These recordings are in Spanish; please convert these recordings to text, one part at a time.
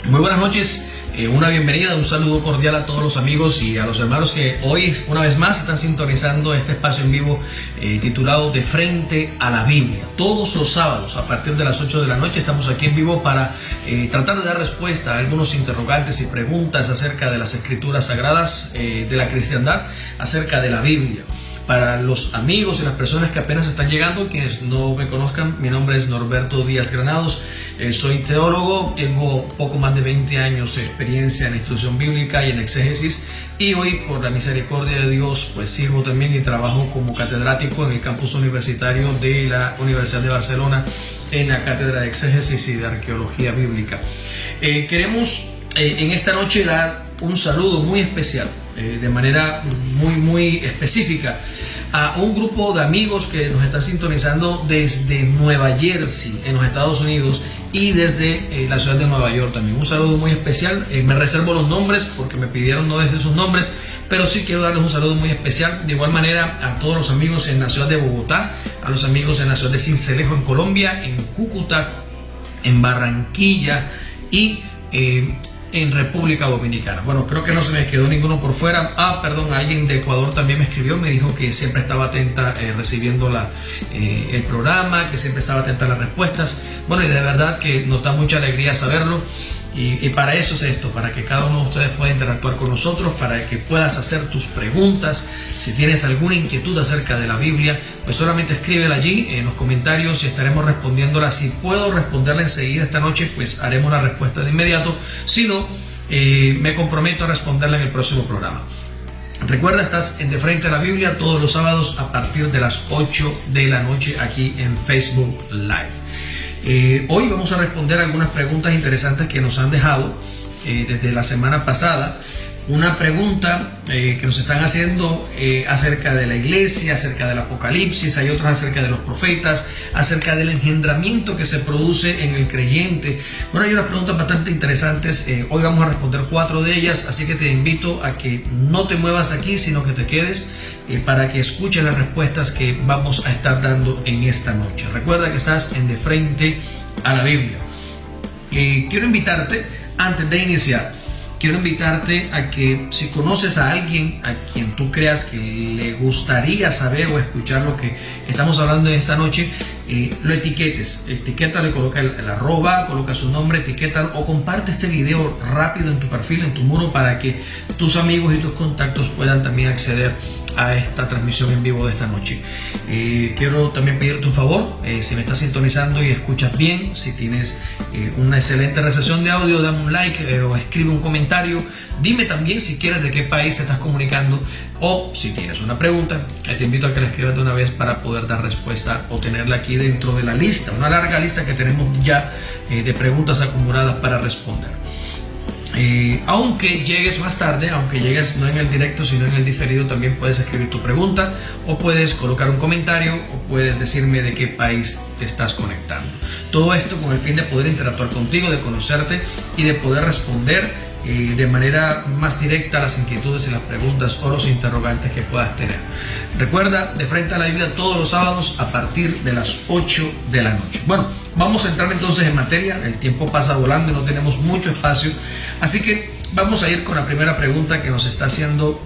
Muy buenas noches, una bienvenida, un saludo cordial a todos los amigos y a los hermanos que hoy una vez más están sintonizando este espacio en vivo titulado De Frente a la Biblia. Todos los sábados a partir de las 8 de la noche estamos aquí en vivo para tratar de dar respuesta a algunos interrogantes y preguntas acerca de las escrituras sagradas de la cristiandad, acerca de la Biblia. Para los amigos y las personas que apenas están llegando, quienes no me conozcan, mi nombre es Norberto Díaz Granados, soy teólogo, tengo poco más de 20 años de experiencia en instrucción bíblica y en exégesis, y hoy por la misericordia de Dios pues sirvo también y trabajo como catedrático en el campus universitario de la Universidad de Barcelona en la cátedra de exégesis y de arqueología bíblica. Queremos en esta noche dar un saludo muy especial, de manera muy específica, a un grupo de amigos que nos están sintonizando desde Nueva Jersey, en los Estados Unidos, y desde la ciudad de Nueva York también. Un saludo muy especial. Me reservo los nombres porque me pidieron no decir sus nombres, pero sí quiero darles un saludo muy especial. De igual manera a todos los amigos en la ciudad de Bogotá, a los amigos en la ciudad de Sincelejo en Colombia, en Cúcuta, en Barranquilla y en República Dominicana. Bueno, creo que no se me quedó ninguno por fuera. Perdón, alguien de Ecuador también me escribió, me dijo que siempre estaba atenta recibiendo el programa, que siempre estaba atenta a las respuestas. Bueno, y de verdad que nos da mucha alegría saberlo. Y para eso es esto, para que cada uno de ustedes pueda interactuar con nosotros, para que puedas hacer tus preguntas. Si tienes alguna inquietud acerca de la Biblia, pues solamente escríbela allí en los comentarios y estaremos respondiéndola. Si puedo responderla enseguida esta noche, pues haremos la respuesta de inmediato. Si no, me comprometo a responderla en el próximo programa. Recuerda, estás en De Frente a la Biblia todos los sábados a partir de las 8 de la noche aquí en Facebook Live. Hoy vamos a responder algunas preguntas interesantes que nos han dejado desde la semana pasada. Una pregunta que nos están haciendo acerca de la iglesia, acerca del Apocalipsis, hay otras acerca de los profetas, acerca del engendramiento que se produce en el creyente. Bueno, hay unas preguntas bastante interesantes, hoy vamos a responder 4 de ellas, así que te invito a que no te muevas de aquí, sino que te quedes para que escuches las respuestas que vamos a estar dando en esta noche. Recuerda que estás en De Frente a la Biblia. Quiero invitarte, antes de iniciar, a que si conoces a alguien a quien tú creas que le gustaría saber o escuchar lo que estamos hablando esta noche, lo etiquetes, etiquétalo y coloca el arroba, coloca su nombre, etiquétalo o comparte este video rápido en tu perfil, en tu muro, para que tus amigos y tus contactos puedan también acceder a esta transmisión en vivo de esta noche. Quiero también pedirte un favor, si me estás sintonizando y escuchas bien, si tienes una excelente recepción de audio, dame un like o escribe un comentario. Dime también si quieres de qué país te estás comunicando, o si tienes una pregunta, te invito a que la escribas de una vez para poder dar respuesta o tenerla aquí dentro de la lista, una larga lista que tenemos ya de preguntas acumuladas para responder. Aunque llegues más tarde, aunque llegues no en el directo sino en el diferido, también puedes escribir tu pregunta o puedes colocar un comentario o puedes decirme de qué país te estás conectando. Todo esto con el fin de poder interactuar contigo, de conocerte y de poder responder de manera más directa a las inquietudes y las preguntas o los interrogantes que puedas tener. Recuerda, De Frente a la Biblia todos los sábados a partir de las 8 de la noche. Bueno, vamos a entrar entonces en materia. El tiempo pasa volando y no tenemos mucho espacio, así que vamos a ir con la primera pregunta que nos está haciendo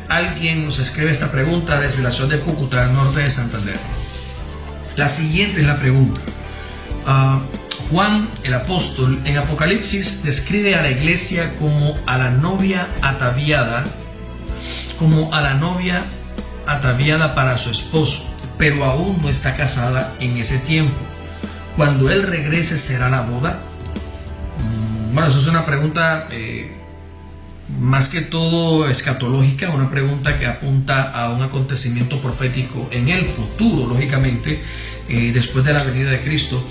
alguien. Nos escribe esta pregunta desde la ciudad de Cúcuta, al norte de Santander. La siguiente es la pregunta. Juan el apóstol en Apocalipsis describe a la iglesia como a la novia ataviada, para su esposo, pero aún no está casada en ese tiempo. Cuando él regrese, ¿será la boda? Bueno, eso es una pregunta más que todo escatológica, una pregunta que apunta a un acontecimiento profético en el futuro, lógicamente, después de la venida de Cristo.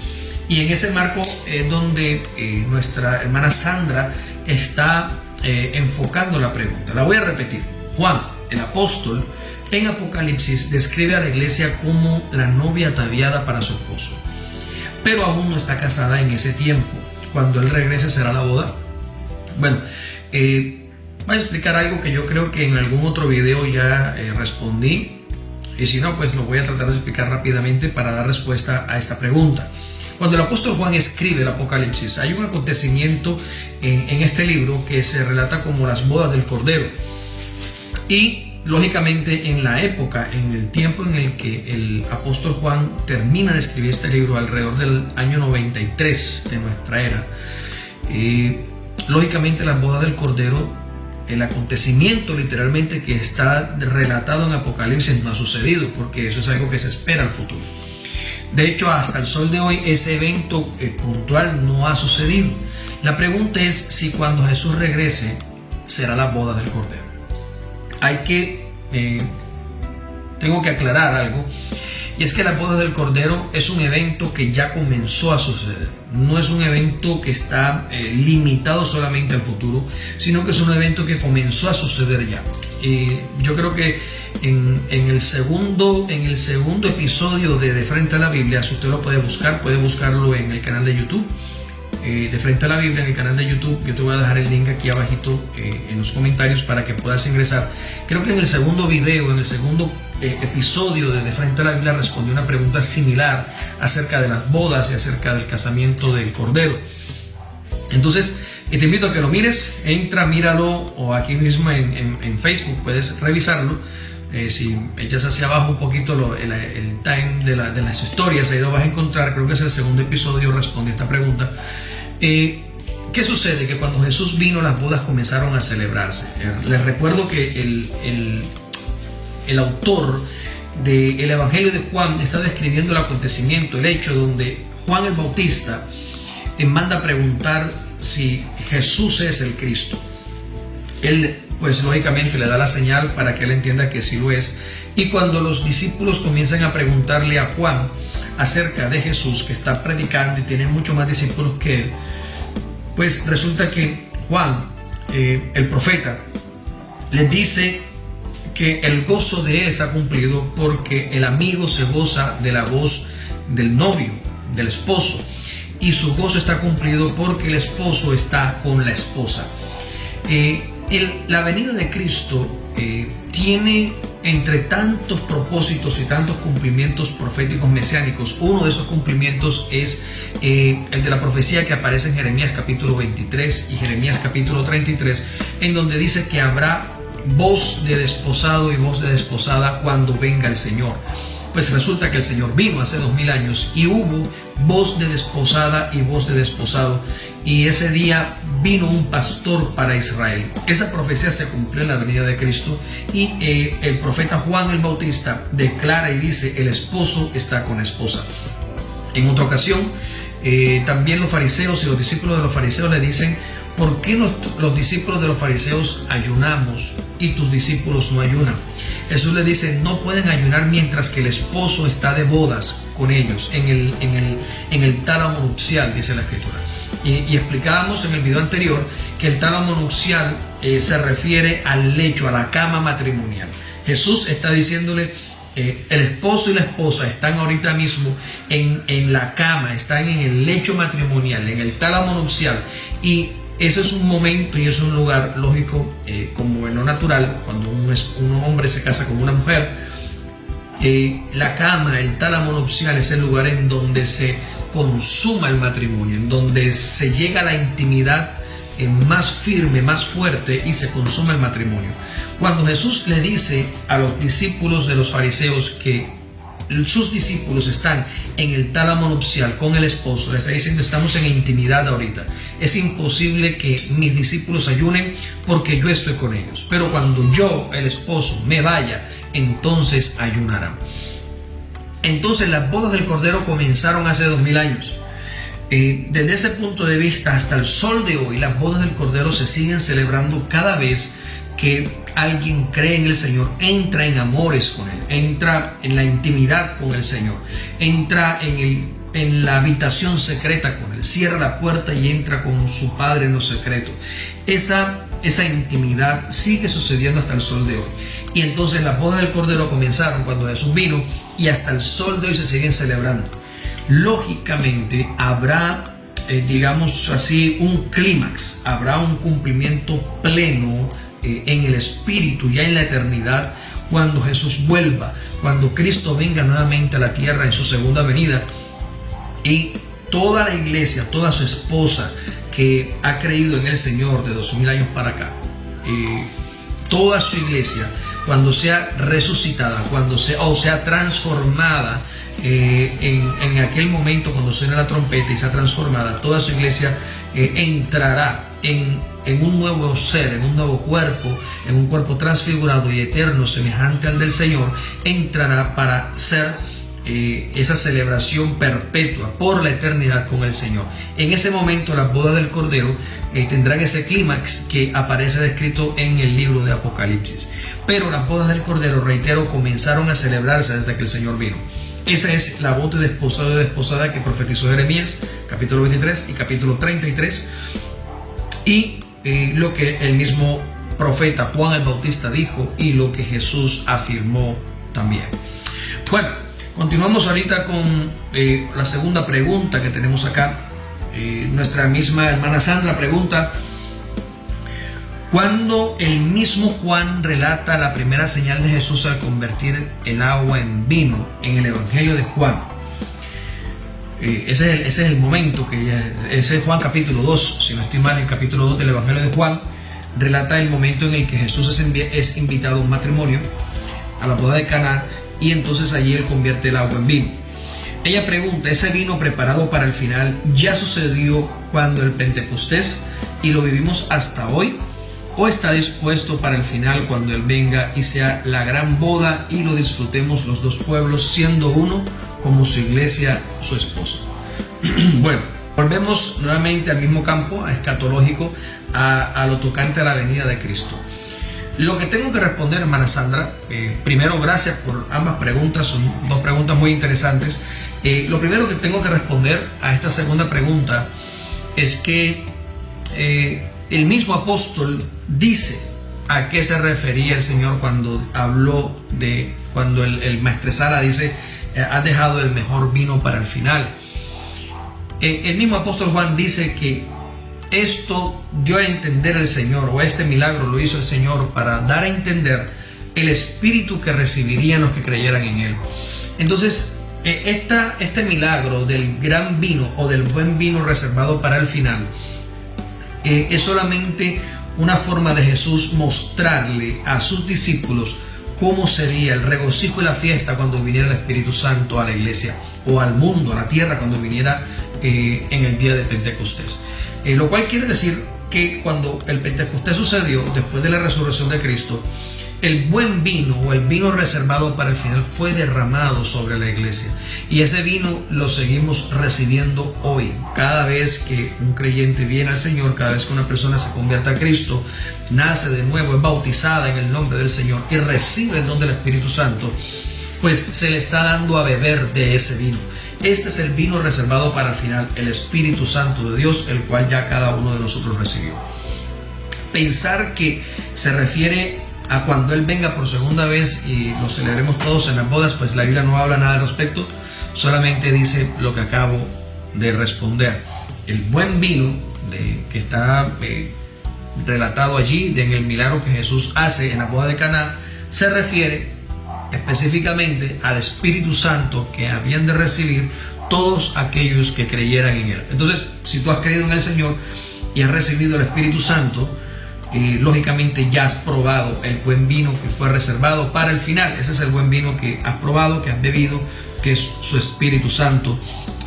Y en ese marco es donde nuestra hermana Sandra está enfocando la pregunta. La voy a repetir. Juan, el apóstol, en Apocalipsis describe a la iglesia como la novia ataviada para su esposo, pero aún no está casada en ese tiempo. Cuando él regrese, ¿será la boda? Bueno, voy a explicar algo que yo creo que en algún otro video ya respondí, y si no, pues lo voy a tratar de explicar rápidamente para dar respuesta a esta pregunta. Cuando el apóstol Juan escribe el Apocalipsis, hay un acontecimiento en este libro que se relata como las bodas del Cordero. Y lógicamente en la época, en el tiempo en el que el apóstol Juan termina de escribir este libro, alrededor del año 93 de nuestra era, lógicamente las bodas del Cordero, el acontecimiento literalmente que está relatado en Apocalipsis no ha sucedido, porque eso es algo que se espera al futuro. De hecho, hasta el sol de hoy ese evento puntual no ha sucedido. La pregunta es si cuando Jesús regrese será la boda del Cordero. Tengo que aclarar algo, y es que la boda del Cordero es un evento que ya comenzó a suceder. No es un evento que está limitado solamente al futuro, sino que es un evento que comenzó a suceder ya. Yo creo que en el segundo episodio de Frente a la Biblia, si usted lo puede buscarlo en el canal de YouTube, de Frente a la Biblia, en el canal de YouTube. Yo te voy a dejar el link aquí abajito en los comentarios para que puedas ingresar. Creo que en el segundo video, en el segundo episodio de Frente a la Biblia, respondí una pregunta similar acerca de las bodas y acerca del casamiento del Cordero. Entonces te invito a que lo mires, míralo, o aquí mismo en Facebook puedes revisarlo. Si echas hacia abajo un poquito el time de las historias, ahí lo vas a encontrar. Creo que es el segundo episodio, responde esta pregunta. ¿Qué sucede? Que cuando Jesús vino, las bodas comenzaron a celebrarse. Les recuerdo que el autor del Evangelio de Juan está describiendo el acontecimiento, el hecho donde Juan el Bautista manda a preguntar si Jesús es el Cristo. Él, pues lógicamente, le da la señal para que él entienda que sí lo es. Y cuando los discípulos comienzan a preguntarle a Juan acerca de Jesús, que está predicando y tiene mucho más discípulos que él, pues resulta que Juan, el profeta, les dice que el gozo de él se ha cumplido porque el amigo se goza de la voz del novio, del esposo, y su gozo está cumplido porque el esposo está con la esposa. La venida de Cristo tiene, entre tantos propósitos y tantos cumplimientos proféticos mesiánicos, uno de esos cumplimientos es el de la profecía que aparece en Jeremías capítulo 23 y Jeremías capítulo 33, en donde dice que habrá voz de desposado y voz de desposada cuando venga el Señor. Pues resulta que el Señor vino hace 2000 años y hubo voz de desposada y voz de desposado, y ese día vino un pastor para Israel. Esa profecía se cumplió en la venida de Cristo, y el profeta Juan el Bautista declara y dice: el esposo está con la esposa. En otra ocasión, también los fariseos y los discípulos de los fariseos le dicen: ¿por qué los discípulos de los fariseos ayunamos y tus discípulos no ayunan? Jesús le dice: no pueden ayunar mientras que el esposo está de bodas con ellos, en el tálamo nupcial, dice la Escritura. Y explicábamos en el video anterior que el tálamo nupcial se refiere al lecho, a la cama matrimonial. Jesús está diciéndole: el esposo y la esposa están ahorita mismo en la cama, están en el lecho matrimonial, en el tálamo nupcial, y eso es un momento y es un lugar lógico, como en lo natural, cuando un hombre se casa con una mujer. La cama, el tálamo nupcial, es el lugar en donde se consuma el matrimonio, en donde se llega a la intimidad más firme, más fuerte, y se consuma el matrimonio. Cuando Jesús le dice a los discípulos de los fariseos que sus discípulos están en el tálamo nupcial con el esposo, le está diciendo: estamos en intimidad ahorita, es imposible que mis discípulos ayunen porque yo estoy con ellos, pero cuando yo, el esposo, me vaya, entonces ayunarán. Entonces las bodas del Cordero comenzaron hace 2000 años. Desde ese punto de vista, hasta el sol de hoy, las bodas del Cordero se siguen celebrando cada vez que alguien cree en el Señor, entra en amores con Él, entra en la intimidad con el Señor, entra en la habitación secreta con Él, cierra la puerta y entra con su Padre en lo secreto. Esa intimidad sigue sucediendo hasta el sol de hoy. Y entonces las bodas del Cordero comenzaron cuando Jesús vino, y hasta el sol de hoy se siguen celebrando. Lógicamente habrá, digamos así, un clímax, habrá un cumplimiento pleno en el Espíritu, ya en la eternidad, cuando Jesús vuelva, cuando Cristo venga nuevamente a la tierra en su segunda venida, y toda la iglesia, toda su esposa que ha creído en el Señor de 2000 años para acá, toda su iglesia, cuando sea resucitada, cuando sea transformada, en aquel momento cuando suene la trompeta y sea transformada, toda su iglesia entrará en un nuevo ser, en un nuevo cuerpo, en un cuerpo transfigurado y eterno semejante al del Señor, entrará para ser esa celebración perpetua por la eternidad con el Señor. En ese momento las bodas del Cordero tendrán ese clímax que aparece descrito en el libro de Apocalipsis. Pero las bodas del Cordero, reitero, comenzaron a celebrarse desde que el Señor vino. Esa es la boda de desposado y desposada que profetizó Jeremías, capítulo 23 y capítulo 33. Y lo que el mismo profeta Juan el Bautista dijo y lo que Jesús afirmó también. Bueno, continuamos ahorita con la segunda pregunta que tenemos acá. Nuestra misma hermana Sandra pregunta: ¿cuándo el mismo Juan relata la primera señal de Jesús al convertir el agua en vino en el Evangelio de Juan? Ese es el momento ese es Juan capítulo 2, si no estoy mal, el capítulo 2 del Evangelio de Juan relata el momento en el que Jesús es invitado a un matrimonio, a la boda de Caná, y entonces allí él convierte el agua en vino. Ella pregunta: ¿ese vino preparado para el final ya sucedió cuando el Pentecostés y lo vivimos hasta hoy? ¿O está dispuesto para el final cuando Él venga y sea la gran boda y lo disfrutemos los dos pueblos siendo uno como su iglesia, su esposo? Bueno, volvemos nuevamente al mismo campo escatológico, a lo tocante a la venida de Cristo. Lo que tengo que responder, hermana Sandra, primero, gracias por ambas preguntas, son dos preguntas muy interesantes. Lo primero que tengo que responder a esta segunda pregunta es que el mismo apóstol dice a qué se refería el Señor cuando habló de, cuando el maestresala dice: has dejado el mejor vino para el final. El mismo apóstol Juan dice que esto dio a entender el Señor, o este milagro lo hizo el Señor para dar a entender el espíritu que recibirían los que creyeran en Él. Entonces, este milagro del gran vino o del buen vino reservado para el final es solamente una forma de Jesús mostrarle a sus discípulos cómo sería el regocijo y la fiesta cuando viniera el Espíritu Santo a la iglesia, o al mundo, a la tierra, cuando viniera en el día de Pentecostés. Lo cual quiere decir que cuando el Pentecostés sucedió, después de la resurrección de Cristo, el buen vino o el vino reservado para el final fue derramado sobre la iglesia. Y ese vino lo seguimos recibiendo hoy. Cada vez que un creyente viene al Señor, cada vez que una persona se convierte a Cristo, nace de nuevo, es bautizada en el nombre del Señor y recibe el don del Espíritu Santo, pues se le está dando a beber de ese vino. Este es el vino reservado para el final, el Espíritu Santo de Dios, el cual ya cada uno de nosotros recibió. Pensar que se refiere a cuando Él venga por segunda vez y lo celebremos todos en las bodas, pues la Biblia no habla nada al respecto, solamente dice lo que acabo de responder. El buen vino que está relatado allí en el milagro que Jesús hace en la boda de Caná se refiere específicamente al Espíritu Santo que habían de recibir todos aquellos que creyeran en Él. Entonces, si tú has creído en el Señor y has recibido el Espíritu Santo, lógicamente ya has probado el buen vino que fue reservado para el final. Ese es el buen vino que has probado, que has bebido, que es su Espíritu Santo,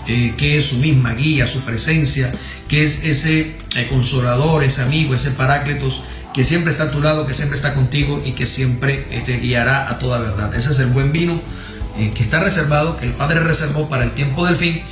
que es su misma guía, su presencia, que es ese consolador, ese amigo, ese paráclitos que siempre está a tu lado, que siempre está contigo y que siempre te guiará a toda verdad. Ese es el buen vino que está reservado, que el Padre reservó para el tiempo del fin.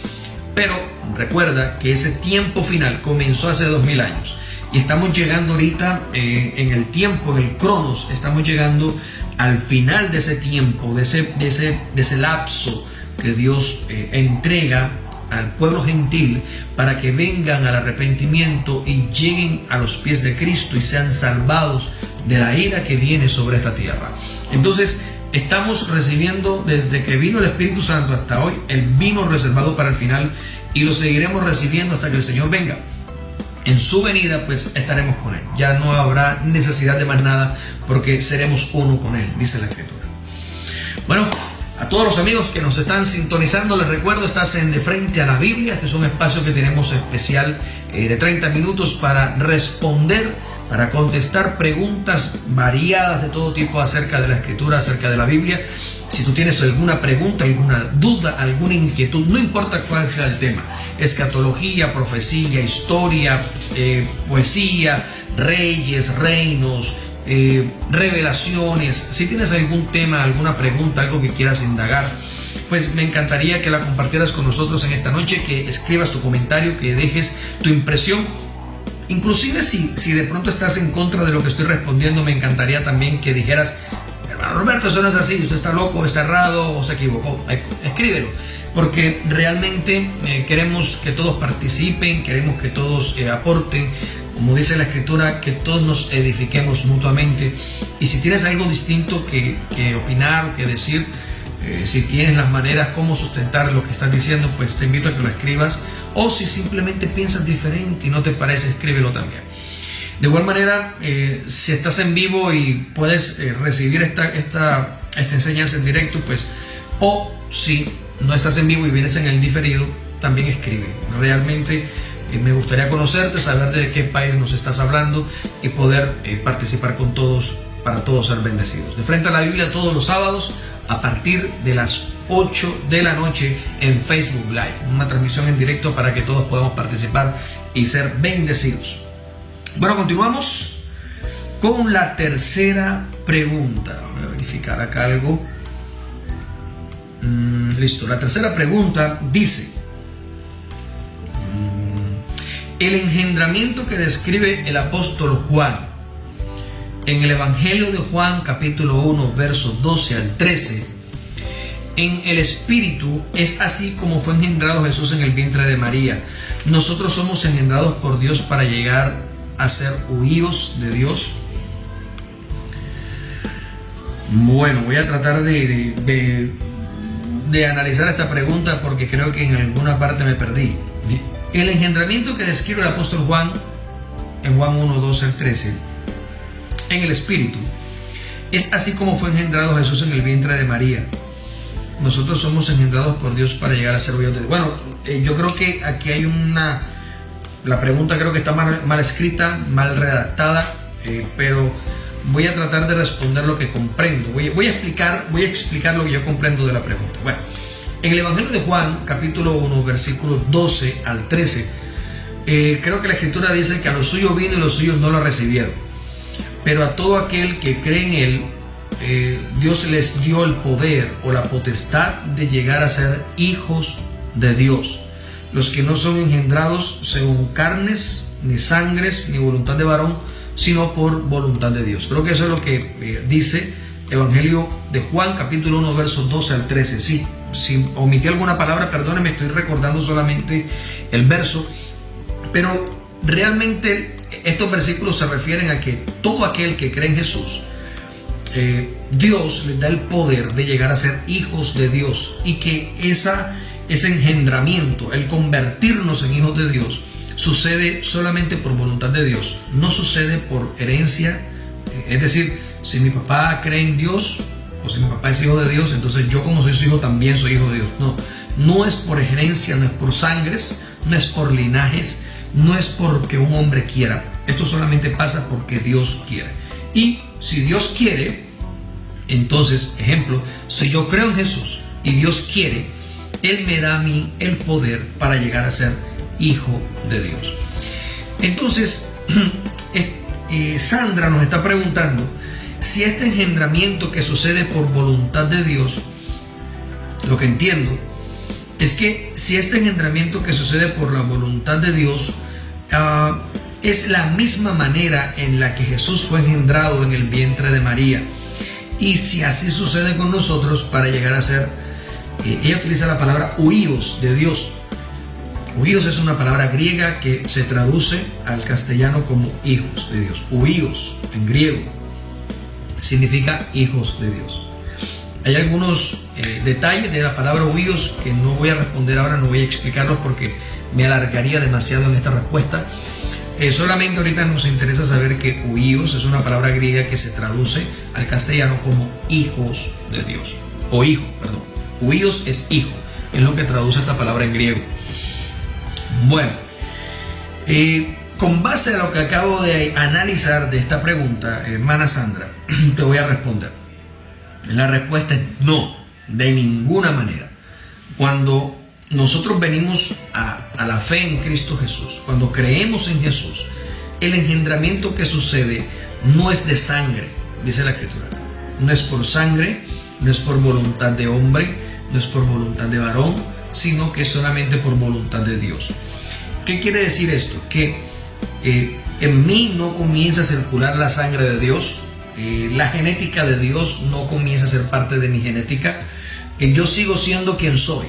Pero recuerda que ese tiempo final comenzó hace 2000 años. Y estamos llegando ahorita en el tiempo, en el cronos, estamos llegando al final de ese tiempo, de ese lapso que Dios entrega al pueblo gentil para que vengan al arrepentimiento y lleguen a los pies de Cristo y sean salvados de la ira que viene sobre esta tierra. Entonces, estamos recibiendo desde que vino el Espíritu Santo hasta hoy el vino reservado para el final, y lo seguiremos recibiendo hasta que el Señor venga. En su venida, pues estaremos con Él. Ya no habrá necesidad de más nada porque seremos uno con Él, dice la Escritura. Bueno, A todos los amigos que nos están sintonizando, les recuerdo, estás en De Frente a la Biblia. Este es un espacio que tenemos especial de 30 minutos para responder, para contestar preguntas variadas de todo tipo acerca de la Escritura, acerca de la Biblia. Si tú tienes alguna pregunta, alguna duda, alguna inquietud, no importa cuál sea el tema, escatología, profecía, historia, poesía, reyes, reinos, revelaciones, si tienes algún tema, alguna pregunta, algo que quieras indagar, pues me encantaría que la compartieras con nosotros en esta noche, que escribas tu comentario, que dejes tu impresión. Inclusive si de pronto estás en contra de lo que estoy respondiendo, me encantaría también que dijeras: hermano Roberto, eso no es así, usted está loco, está errado o se equivocó. Escríbelo, porque realmente queremos que todos participen, queremos que todos aporten. Como dice la Escritura, que todos nos edifiquemos mutuamente. Y si tienes algo distinto que opinar o que decir, si tienes las maneras cómo sustentar lo que estás diciendo, pues te invito a que lo escribas. O si simplemente piensas diferente y no te parece, escríbelo también. De igual manera, si estás en vivo y puedes recibir esta enseñanza en directo, pues, o si no estás en vivo y vienes en el diferido, también escribe. Realmente me gustaría conocerte, saber de qué país nos estás hablando y poder participar con todos, para todos ser bendecidos. De Frente a la Biblia todos los sábados a partir de las 8 de la noche en Facebook Live. Una transmisión en directo para que todos podamos participar y ser bendecidos. Bueno, continuamos con la tercera pregunta. Voy a verificar acá algo. Listo, la tercera pregunta dice: el engendramiento que describe el apóstol Juan en el Evangelio de Juan, capítulo 1, versos 12 al 13, en el Espíritu, es así como fue engendrado Jesús en el vientre de María. Nosotros somos engendrados por Dios para llegar a ser hijos de Dios. Bueno, voy a tratar de analizar esta pregunta porque creo que en alguna parte me perdí. El engendramiento que describe el apóstol Juan en Juan 1, 12 al 13, en el Espíritu, es así como fue engendrado Jesús en el vientre de María. Nosotros somos engendrados por Dios para llegar a ser hijos de Dios. Bueno, yo creo que aquí hay la pregunta creo que está mal escrita, mal redactada, pero voy a tratar de responder lo que comprendo. Voy a explicar lo que yo comprendo de la pregunta. Bueno, en el Evangelio de Juan, capítulo 1, versículos 12 al 13, creo que la Escritura dice que a los suyos vino y los suyos no lo recibieron. Pero a todo aquel que cree en Él, Dios les dio el poder o la potestad de llegar a ser hijos de Dios. Los que no son engendrados según carnes, ni sangres, ni voluntad de varón, sino por voluntad de Dios. Creo que eso es lo que dice Evangelio de Juan, capítulo 1, versos 12 al 13. Sí, si omití alguna palabra, perdónenme, estoy recordando solamente el verso, pero realmente estos versículos se refieren a que todo aquel que cree en Jesús, Dios les da el poder de llegar a ser hijos de Dios, y que ese engendramiento, el convertirnos en hijos de Dios, sucede solamente por voluntad de Dios, no sucede por herencia. Es decir, si mi papá cree en Dios o si mi papá es hijo de Dios, entonces yo, como soy su hijo, también soy hijo de Dios. No es por herencia, no es por sangres, no es por linajes, no es porque un hombre quiera. Esto solamente pasa porque Dios quiere. Y si Dios quiere, entonces, ejemplo, si yo creo en Jesús y Dios quiere, Él me da a mí el poder para llegar a ser hijo de Dios. Entonces, Sandra nos está preguntando si este engendramiento que sucede por voluntad de Dios, lo que entiendo es que si este engendramiento que sucede por la voluntad de Dios es la misma manera en la que Jesús fue engendrado en el vientre de María, y si así sucede con nosotros para llegar a ser, ella utiliza la palabra huíos de Dios. Huíos es una palabra griega que se traduce al castellano como hijos de Dios. Huíos en griego significa hijos de Dios. Hay algunos detalles de la palabra huíos que no voy a responder ahora, no voy a explicarlos porque me alargaría demasiado en esta respuesta. Solamente ahorita nos interesa saber que huíos es una palabra griega que se traduce al castellano como hijos de Dios o hijo, perdón. Huíos es hijo, es lo que traduce esta palabra en griego. Bueno, con base a lo que acabo de analizar de esta pregunta, hermana Sandra, te voy a responder. La respuesta es no, de ninguna manera. Cuando nosotros venimos a la fe en Cristo Jesús, cuando creemos en Jesús, el engendramiento que sucede no es de sangre, dice la Escritura. No es por sangre, no es por voluntad de hombre, no es por voluntad de varón, sino que es solamente por voluntad de Dios. ¿Qué quiere decir esto? Que en mí no comienza a circular la sangre de Dios, la genética de Dios no comienza a ser parte de mi genética. Yo sigo siendo quien soy,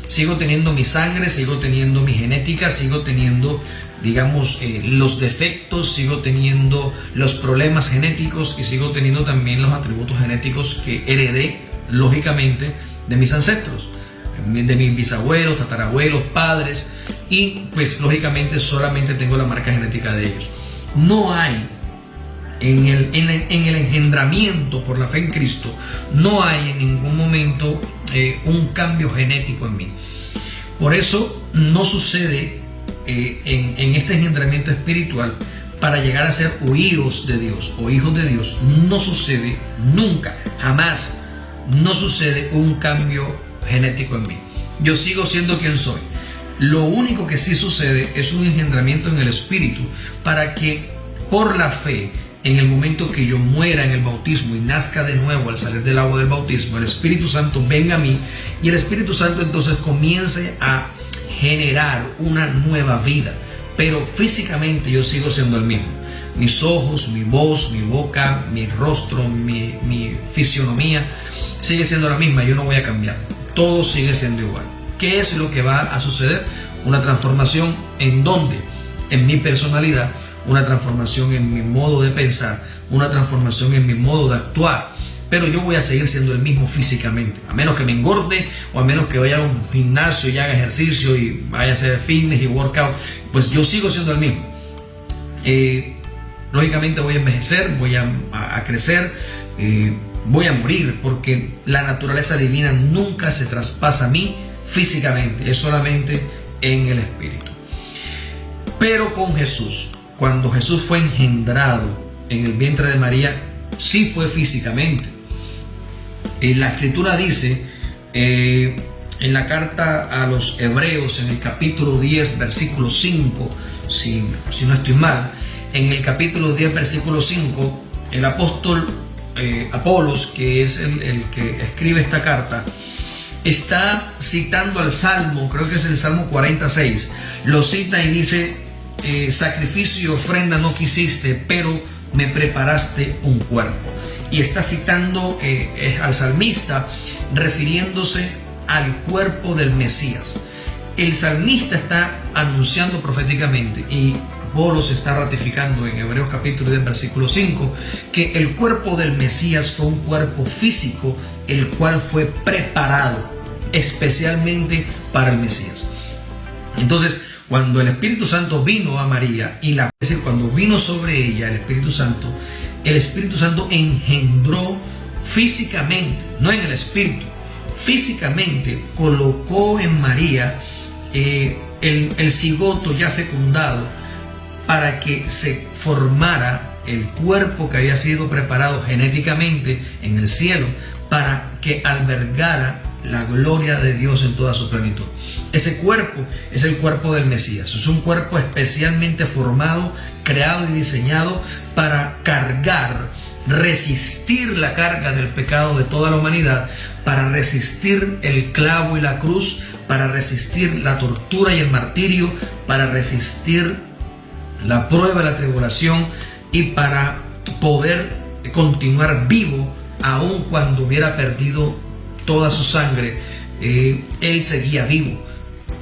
sigo teniendo mi sangre, sigo teniendo mi genética, sigo teniendo, digamos, los defectos, sigo teniendo los problemas genéticos y sigo teniendo también los atributos genéticos que heredé, lógicamente, de mis ancestros, de mis bisabuelos, tatarabuelos, padres, y pues lógicamente solamente tengo la marca genética de ellos. No hay en el engendramiento por la fe en Cristo, no hay en ningún momento un cambio genético en mí. Por eso no sucede en este engendramiento espiritual para llegar a ser oídos de Dios o hijos de Dios. No sucede nunca, jamás, no sucede un cambio genético en mí. Yo sigo siendo quien soy. Lo único que sí sucede es un engendramiento en el espíritu para que por la fe, en el momento que yo muera en el bautismo y nazca de nuevo al salir del agua del bautismo, el Espíritu Santo venga a mí y el Espíritu Santo entonces comience a generar una nueva vida. Pero físicamente yo sigo siendo el mismo. Mis ojos, mi voz, mi boca, mi rostro, mi fisionomía sigue siendo la misma. Yo no voy a cambiar. Todo sigue siendo igual. ¿Qué es lo que va a suceder? Una transformación en dónde? En mi personalidad, una transformación en mi modo de pensar, una transformación en mi modo de actuar. Pero yo voy a seguir siendo el mismo físicamente, a menos que me engorde o a menos que vaya a un gimnasio y haga ejercicio y vaya a hacer fitness y workout, pues yo sigo siendo el mismo. Lógicamente voy a envejecer, voy a crecer, voy a morir, porque la naturaleza divina nunca se traspasa a mí físicamente, es solamente en el espíritu. Pero con Jesús, cuando Jesús fue engendrado en el vientre de María, sí fue físicamente. La Escritura dice en la carta a los Hebreos, en el capítulo 10, versículo 5, si no estoy mal, en el capítulo 10, versículo 5, el apóstol Apolos, que es el que escribe esta carta, está citando al Salmo, creo que es el Salmo 46, lo cita y dice: sacrificio y ofrenda no quisiste, pero me preparaste un cuerpo. Y está citando al salmista, refiriéndose al cuerpo del Mesías. El salmista está anunciando proféticamente, y Apolos está ratificando en Hebreos capítulo 10 versículo 5, que el cuerpo del Mesías fue un cuerpo físico, el cual fue preparado especialmente para el Mesías. Entonces, cuando el Espíritu Santo vino a María, es decir, cuando vino sobre ella el Espíritu Santo engendró físicamente, no en el Espíritu, físicamente colocó en María el cigoto ya fecundado para que se formara el cuerpo que había sido preparado genéticamente en el cielo para que albergara la gloria de Dios en toda su plenitud. Ese cuerpo es el cuerpo del Mesías. Es un cuerpo especialmente formado, creado y diseñado para cargar, resistir la carga del pecado de toda la humanidad, para resistir el clavo y la cruz, para resistir la tortura y el martirio, para resistir la prueba y la tribulación, y para poder continuar vivo aun cuando hubiera perdido toda su sangre. Él seguía vivo.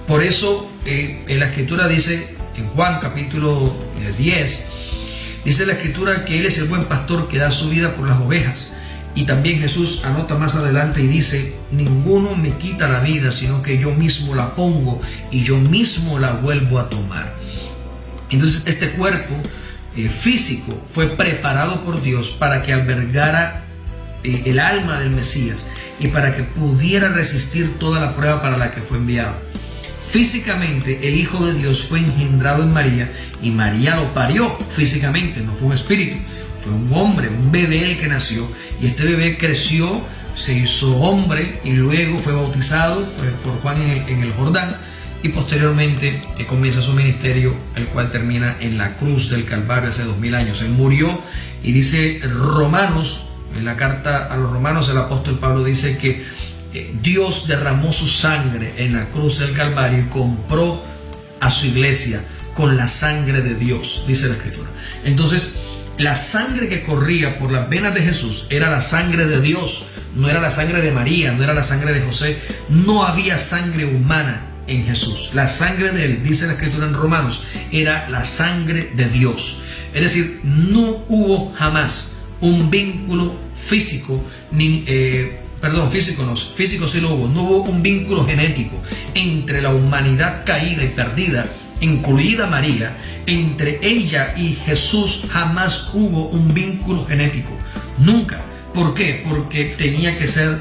Por eso en la Escritura dice, en Juan capítulo 10, dice la Escritura que Él es el buen pastor que da su vida por las ovejas. Y también Jesús anota más adelante y dice: ninguno me quita la vida, sino que yo mismo la pongo y yo mismo la vuelvo a tomar. Entonces este cuerpo físico fue preparado por Dios para que albergara el alma del Mesías. y para que pudiera resistir toda la prueba para la que fue enviado. Físicamente, el Hijo de Dios fue engendrado en María y María lo parió físicamente, no fue un espíritu, fue un hombre, un bebé el que nació, y este bebé creció, se hizo hombre y luego fue bautizado por Juan en el Jordán, y posteriormente comienza su ministerio, el cual termina en la cruz del Calvario hace 2000 años. Él murió, y dice Romanos, en la carta a los Romanos, el apóstol Pablo dice que Dios derramó su sangre en la cruz del Calvario y compró a su iglesia con la sangre de Dios, dice la Escritura. Entonces, la sangre que corría por las venas de Jesús era la sangre de Dios, no era la sangre de María, no era la sangre de José. No había sangre humana en Jesús. La sangre de él, dice la Escritura en Romanos, era la sangre de Dios. Es decir, no hubo jamás un vínculo físico, físico sí lo hubo, no hubo un vínculo genético entre la humanidad caída y perdida, incluida María. Entre ella y Jesús jamás hubo un vínculo genético, nunca. ¿Por qué? Porque tenía que ser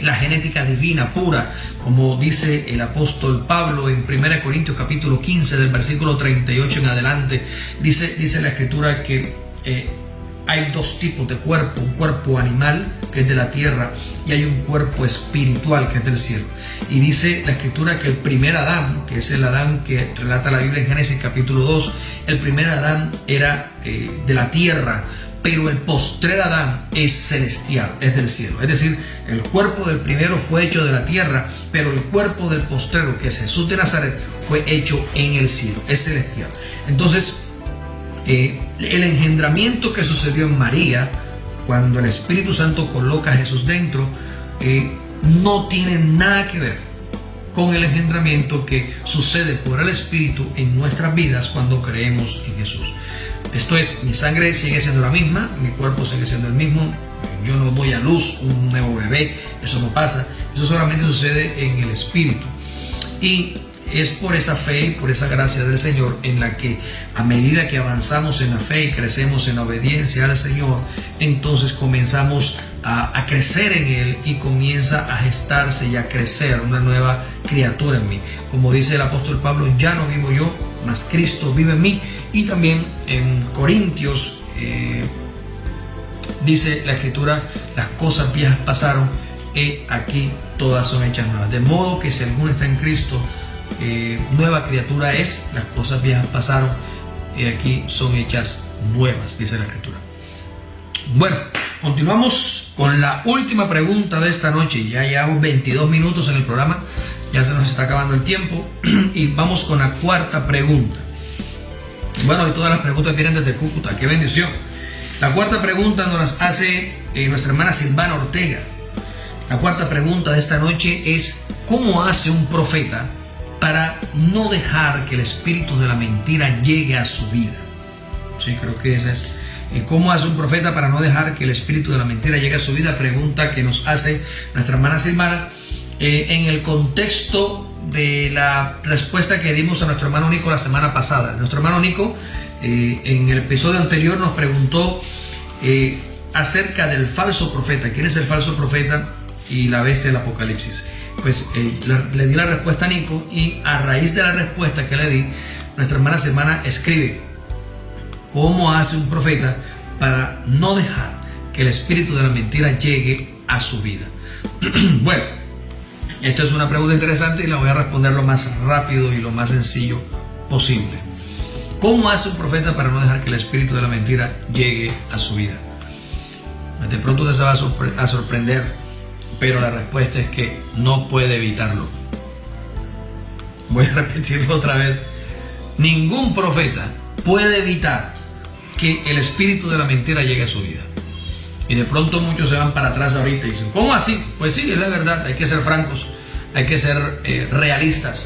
la genética divina pura, como dice el apóstol Pablo en 1 Corintios capítulo 15 del versículo 38 en adelante. Dice la Escritura que hay dos tipos de cuerpo: un cuerpo animal, que es de la tierra, y hay un cuerpo espiritual, que es del cielo. Y dice la Escritura que el primer Adán, que es el Adán que relata la Biblia en Génesis capítulo 2, el primer Adán era de la tierra, pero el postrer Adán es celestial, es del cielo. Es decir, el cuerpo del primero fue hecho de la tierra, pero el cuerpo del postrero, que es Jesús de Nazaret, fue hecho en el cielo, es celestial. Entonces, el engendramiento que sucedió en María, cuando el Espíritu Santo coloca a Jesús dentro, no tiene nada que ver con el engendramiento que sucede por el Espíritu en nuestras vidas cuando creemos en Jesús. Esto es, mi sangre sigue siendo la misma, mi cuerpo sigue siendo el mismo, yo no doy a luz un nuevo bebé, eso no pasa, eso solamente sucede en el Espíritu. Y es por esa fe y por esa gracia del Señor en la que, a medida que avanzamos en la fe y crecemos en la obediencia al Señor, entonces comenzamos a crecer en Él, y comienza a gestarse y a crecer una nueva criatura en mí. Como dice el apóstol Pablo, ya no vivo yo, mas Cristo vive en mí. Y también en Corintios dice la Escritura, las cosas viejas pasaron, y aquí todas son hechas nuevas. De modo que si alguno está en Cristo, nueva criatura es, las cosas viejas pasaron y aquí son hechas nuevas, dice la Escritura. Bueno, continuamos con la última pregunta de esta noche. Ya llevamos 22 minutos en el programa, ya se nos está acabando el tiempo, y vamos con la cuarta pregunta. Bueno, y todas las preguntas vienen desde Cúcuta, qué bendición. La cuarta pregunta nos las hace nuestra hermana Silvana Ortega. La cuarta pregunta de esta noche es: ¿cómo hace un profeta para no dejar que el espíritu de la mentira llegue a su vida? Sí, creo que esa es. ¿Cómo hace un profeta para no dejar que el espíritu de la mentira llegue a su vida? Pregunta que nos hace nuestra hermana Silvana en el contexto de la respuesta que dimos a nuestro hermano Nico la semana pasada. Nuestro hermano Nico en el episodio anterior nos preguntó acerca del falso profeta. ¿Quién es el falso profeta y la bestia del Apocalipsis? Pues le di la respuesta a Nico, y a raíz de la respuesta que le di, nuestra hermana Silvana escribe: ¿cómo hace un profeta para no dejar que el espíritu de la mentira llegue a su vida? Bueno, esta es una pregunta interesante y la voy a responder lo más rápido y lo más sencillo posible. ¿Cómo hace un profeta para no dejar que el espíritu de la mentira llegue a su vida? De pronto usted se va a sorprender, pero la respuesta es que no puede evitarlo. Voy a repetirlo otra vez. Ningún profeta puede evitar que el espíritu de la mentira llegue a su vida. Y de pronto muchos se van para atrás ahorita y dicen: ¿cómo así? Pues sí, es la verdad, hay que ser francos, hay que ser realistas.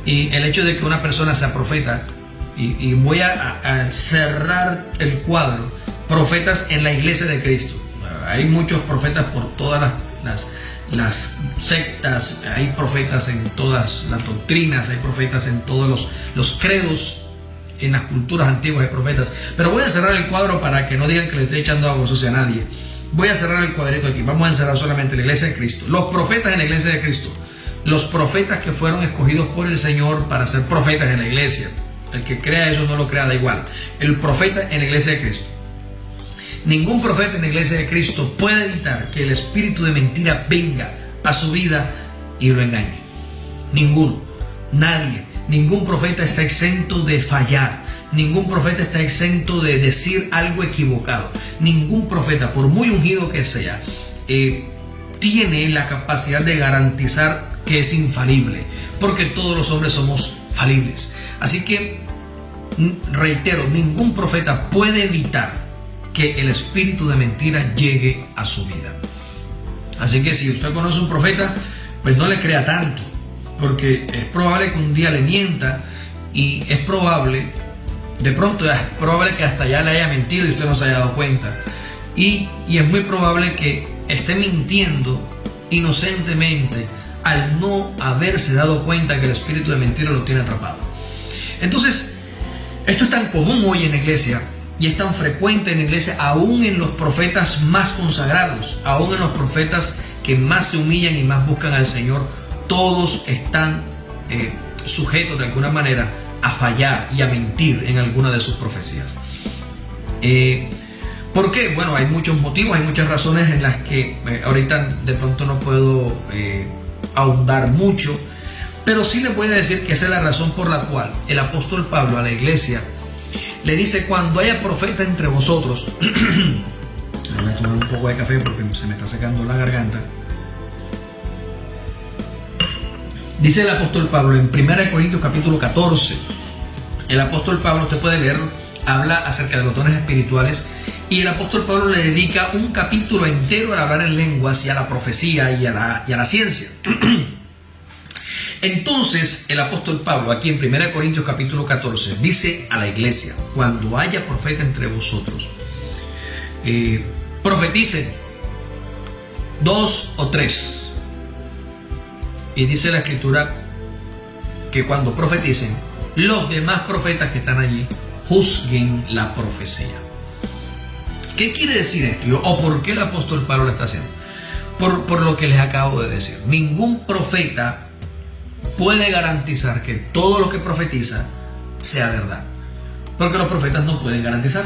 Y el hecho de que una persona sea profeta, y voy a cerrar el cuadro, profetas en la iglesia de Cristo. Hay muchos profetas por todas las sectas, hay profetas en todas las doctrinas, hay profetas en todos los credos. En las culturas antiguas hay profetas, pero voy a cerrar el cuadro para que no digan que le estoy echando agua sucia a nadie. voy a cerrar el cuadrito aquí, vamos a encerrar solamente la iglesia de Cristo. Los profetas en la iglesia de Cristo, los profetas que fueron escogidos por el Señor para ser profetas en la iglesia. El que crea eso no lo crea, da igual. El profeta en la iglesia de Cristo. Ningún profeta en la iglesia de Cristo puede evitar que el espíritu de mentira venga a su vida y lo engañe. Ninguno, nadie, ningún profeta está exento de fallar. Ningún profeta está exento de decir algo equivocado. Ningún profeta, por muy ungido que sea, tiene la capacidad de garantizar que es infalible, porque todos los hombres somos falibles. Así que, reitero, ningún profeta puede evitar que el espíritu de mentira llegue a su vida. Así que si usted conoce un profeta, pues no le crea tanto, porque es probable que un día le mienta, y es probable, de pronto es probable que hasta ya le haya mentido y usted no se haya dado cuenta, y es muy probable que esté mintiendo inocentemente al no haberse dado cuenta que el espíritu de mentira lo tiene atrapado. Entonces, esto es tan común hoy en la iglesia y es tan frecuente en la iglesia, aún en los profetas más consagrados, aún en los profetas que más se humillan y más buscan al Señor. Todos están sujetos de alguna manera a fallar y a mentir en alguna de sus profecías. ¿Por qué? Bueno, hay muchos motivos, hay muchas razones en las que ahorita de pronto no puedo ahondar mucho, pero sí les voy a decir que esa es la razón por la cual el apóstol Pablo a la iglesia le dice: cuando haya profeta entre vosotros, voy a tomar un poco de café porque se me está secando la garganta. Dice el apóstol Pablo en 1 Corintios capítulo 14, el apóstol Pablo, usted puede leerlo, habla acerca de los dones espirituales, y el apóstol Pablo le dedica un capítulo entero al hablar en lenguas y a la profecía y a la ciencia. Entonces el apóstol Pablo aquí en 1 Corintios capítulo 14 dice a la iglesia: cuando haya profeta entre vosotros, profeticen 2 o 3. Y dice la escritura que cuando profeticen, los demás profetas que están allí juzguen la profecía. ¿Qué quiere decir esto? ¿O por qué el apóstol Pablo lo está haciendo? Por lo que les acabo de decir. Ningún profeta puede garantizar que todo lo que profetiza sea verdad, porque los profetas no pueden garantizar.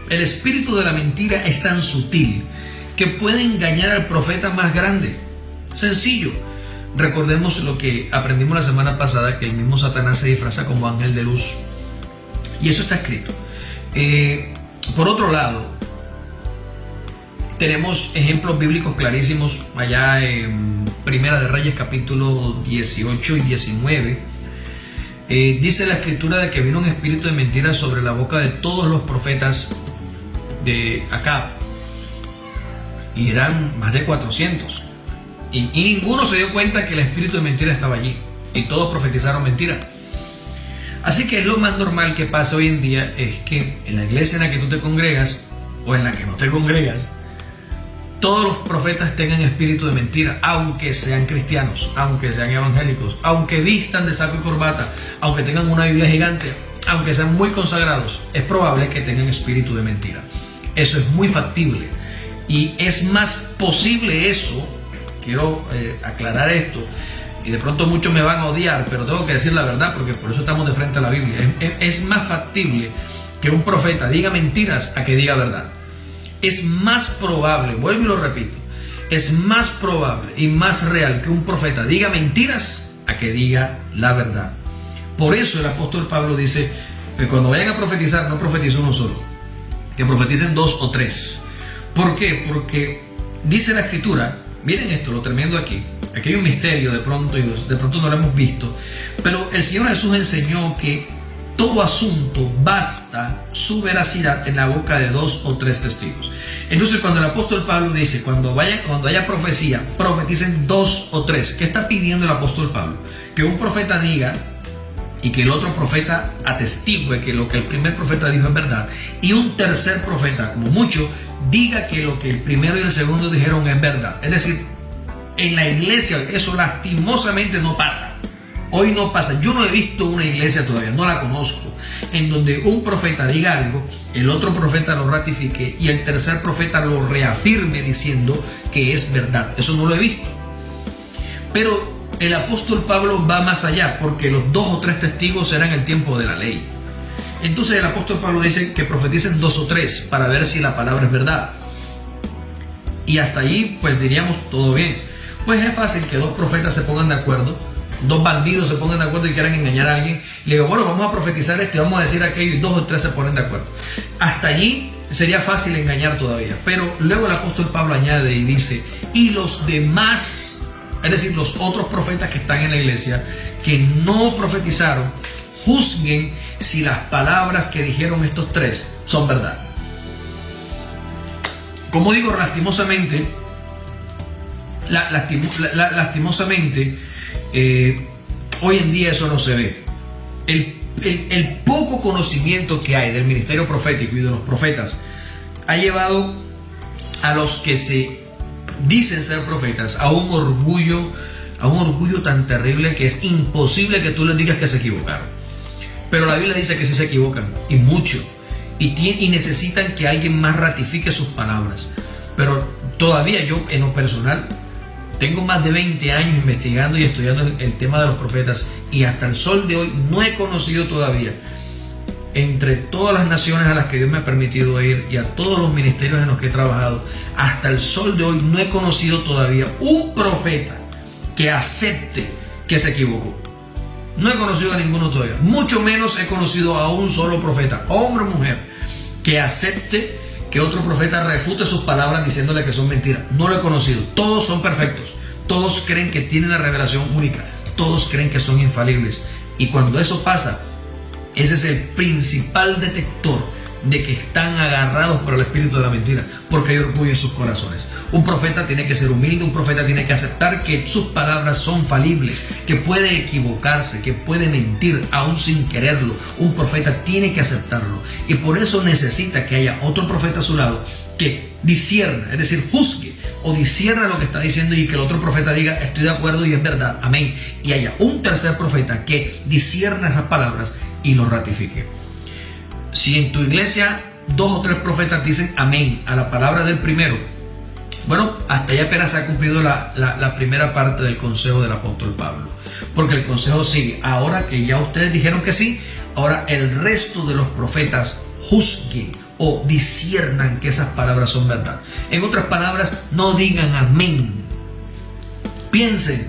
El espíritu de la mentira es tan sutil que puede engañar al profeta más grande. Sencillo. Recordemos lo que aprendimos la semana pasada, que el mismo Satanás se disfraza como ángel de luz, y eso está escrito. Por otro lado, tenemos ejemplos bíblicos clarísimos allá en Primera de Reyes capítulo 18 y 19. Dice la escritura de que vino un espíritu de mentira sobre la boca de todos los profetas de Acab, y eran más de 400, y ninguno se dio cuenta que el espíritu de mentira estaba allí, y todos profetizaron mentira. Así que lo más normal que pasa hoy en día es que en la iglesia en la que tú te congregas o en la que no te congregas, todos los profetas tengan espíritu de mentira, aunque sean cristianos, aunque sean evangélicos, aunque vistan de saco y corbata, aunque tengan una Biblia gigante, aunque sean muy consagrados, es probable que tengan espíritu de mentira. Eso es muy factible, y es más posible eso. Quiero aclarar esto, y de pronto muchos me van a odiar, pero tengo que decir la verdad, porque por eso estamos de frente a la Biblia. Es más factible que un profeta diga mentiras a que diga verdad. Es más probable, vuelvo y lo repito, es más probable y más real que un profeta diga mentiras a que diga la verdad. Por eso el apóstol Pablo dice que cuando vayan a profetizar, no profetice uno solo, que profeticen 2 o 3. ¿Por qué? Porque dice la escritura, miren esto, lo tremendo aquí hay un misterio de pronto, y de pronto no lo hemos visto, pero el Señor Jesús enseñó que todo asunto basta su veracidad en la boca de 2 o 3 testigos. Entonces, cuando el apóstol Pablo dice, cuando haya profecía, profeticen 2 o 3, ¿qué está pidiendo el apóstol Pablo? Que un profeta diga y que el otro profeta atestigue que lo que el primer profeta dijo es verdad, y un tercer profeta, como mucho, diga que lo que el primero y el segundo dijeron es verdad. Es decir, en la iglesia eso lastimosamente no pasa. Hoy no pasa. Yo no he visto una iglesia todavía, no la conozco, en donde un profeta diga algo, el otro profeta lo ratifique y el tercer profeta lo reafirme diciendo que es verdad. Eso no lo he visto. Pero el apóstol Pablo va más allá, porque los 2 o 3 testigos eran el tiempo de la ley. Entonces el apóstol Pablo dice que profeticen 2 o 3 para ver si la palabra es verdad. Y hasta allí pues diríamos todo bien. Pues es fácil que 2 profetas se pongan de acuerdo, 2 bandidos se pongan de acuerdo y quieran engañar a alguien. Y le digo, bueno, vamos a profetizar esto y vamos a decir aquello, y 2 o 3 se ponen de acuerdo. Hasta allí sería fácil engañar todavía. Pero luego el apóstol Pablo añade y dice, y los demás, es decir, los otros profetas que están en la iglesia, que no profetizaron, juzguen si las palabras que dijeron estos 3 son verdad. Como digo, lastimosamente, hoy en día eso no se ve. El poco conocimiento que hay del ministerio profético y de los profetas ha llevado a los que se dicen ser profetas a un orgullo tan terrible que es imposible que tú les digas que se equivocaron. Pero la Biblia dice que sí se equivocan, y mucho, y necesitan que alguien más ratifique sus palabras. Pero todavía yo, en lo personal, tengo más de 20 años investigando y estudiando el tema de los profetas, y hasta el sol de hoy no he conocido todavía, entre todas las naciones a las que Dios me ha permitido ir y a todos los ministerios en los que he trabajado, hasta el sol de hoy no he conocido todavía un profeta que acepte que se equivocó. No he conocido a ninguno todavía. Mucho menos he conocido a un solo profeta, hombre o mujer, que acepte que otro profeta refute sus palabras diciéndole que son mentiras. No lo he conocido. Todos son perfectos. Todos creen que tienen la revelación única. Todos creen que son infalibles. Y cuando eso pasa, ese es el principal detector de que están agarrados por el espíritu de la mentira, porque hay orgullo en sus corazones. Un profeta tiene que ser humilde, un profeta tiene que aceptar que sus palabras son falibles, que puede equivocarse, que puede mentir aún sin quererlo. Un profeta tiene que aceptarlo, y por eso necesita que haya otro profeta a su lado que discierna, es decir, juzgue o discierna lo que está diciendo, y que el otro profeta diga estoy de acuerdo y es verdad, amén, y haya un tercer profeta que discierna esas palabras y lo ratifique. Si en tu iglesia 2 o 3 profetas dicen amén a la palabra del primero, bueno, hasta ahí apenas se ha cumplido la primera parte del consejo del apóstol Pablo, porque el consejo sigue. Ahora que ya ustedes dijeron que sí, ahora el resto de los profetas juzguen o disciernan que esas palabras son verdad. En otras palabras, no digan amén, piensen,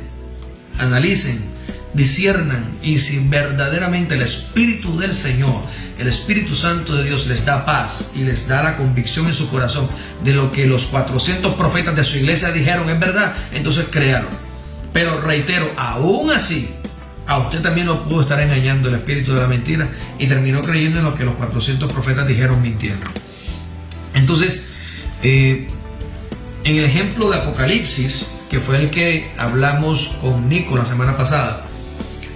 analicen, disciernan, y si verdaderamente el Espíritu del Señor, el Espíritu Santo de Dios les da paz y les da la convicción en su corazón de lo que los 400 profetas de su iglesia dijeron es verdad, entonces créalo. Pero reitero, aún así, a usted también lo pudo estar engañando el espíritu de la mentira, y terminó creyendo en lo que los 400 profetas dijeron mintiendo. Entonces, en el ejemplo de Apocalipsis, que fue el que hablamos con Nico la semana pasada,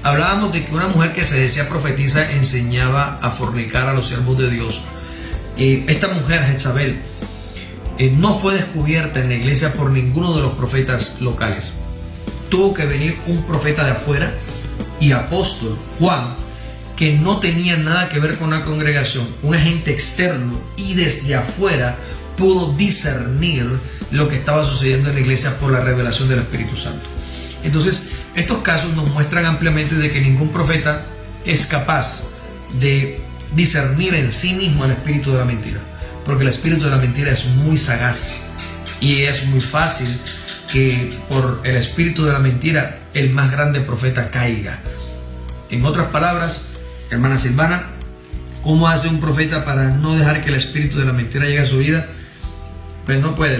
hablábamos de que una mujer que se decía profetisa enseñaba a fornicar a los siervos de Dios. Esta mujer, Jezabel, no fue descubierta en la iglesia por ninguno de los profetas locales. Tuvo que venir un profeta de afuera, y apóstol Juan, que no tenía nada que ver con la congregación, un agente externo, y desde afuera pudo discernir lo que estaba sucediendo en la iglesia por la revelación del Espíritu Santo. Entonces, estos casos nos muestran ampliamente de que ningún profeta es capaz de discernir en sí mismo el espíritu de la mentira, porque el espíritu de la mentira es muy sagaz, y es muy fácil que por el espíritu de la mentira el más grande profeta caiga. En otras palabras, hermana Silvana, ¿cómo hace un profeta para no dejar que el espíritu de la mentira llegue a su vida? Pues no puede.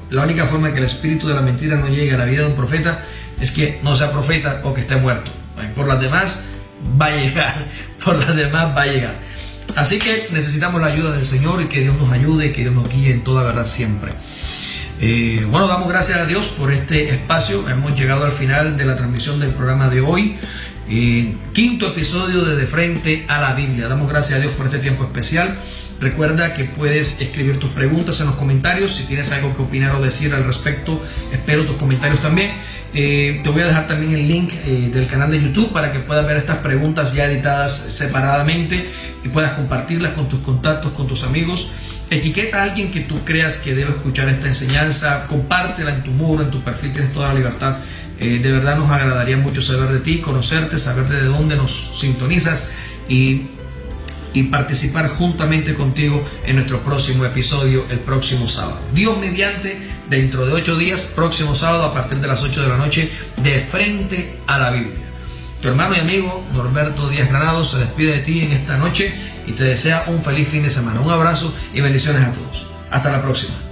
La única forma que el espíritu de la mentira no llegue a la vida de un profeta es que no sea profeta o que esté muerto. Por las demás va a llegar. Así que necesitamos la ayuda del Señor, y que Dios nos ayude y que Dios nos guíe en toda verdad siempre. Bueno, damos gracias a Dios por este espacio. Hemos llegado al final de la transmisión del programa de hoy, 5º episodio de Frente a la Biblia. Damos gracias a Dios por este tiempo especial. Recuerda que puedes escribir tus preguntas en los comentarios. Si tienes algo que opinar o decir al respecto, espero tus comentarios también. Te voy a dejar también el link del canal de YouTube para que puedas ver estas preguntas ya editadas separadamente y puedas compartirlas con tus contactos, con tus amigos. Etiqueta a alguien que tú creas que debe escuchar esta enseñanza, compártela en tu muro, en tu perfil, tienes toda la libertad. De verdad nos agradaría mucho saber de ti, conocerte, saber de dónde nos sintonizas y participar juntamente contigo en nuestro próximo episodio el próximo sábado. Dios mediante, dentro de 8 días, próximo sábado a partir de las 8 de la noche, de frente a la Biblia. Tu hermano y amigo Norberto Díaz Granados se despide de ti en esta noche y te desea un feliz fin de semana. Un abrazo y bendiciones a todos. Hasta la próxima.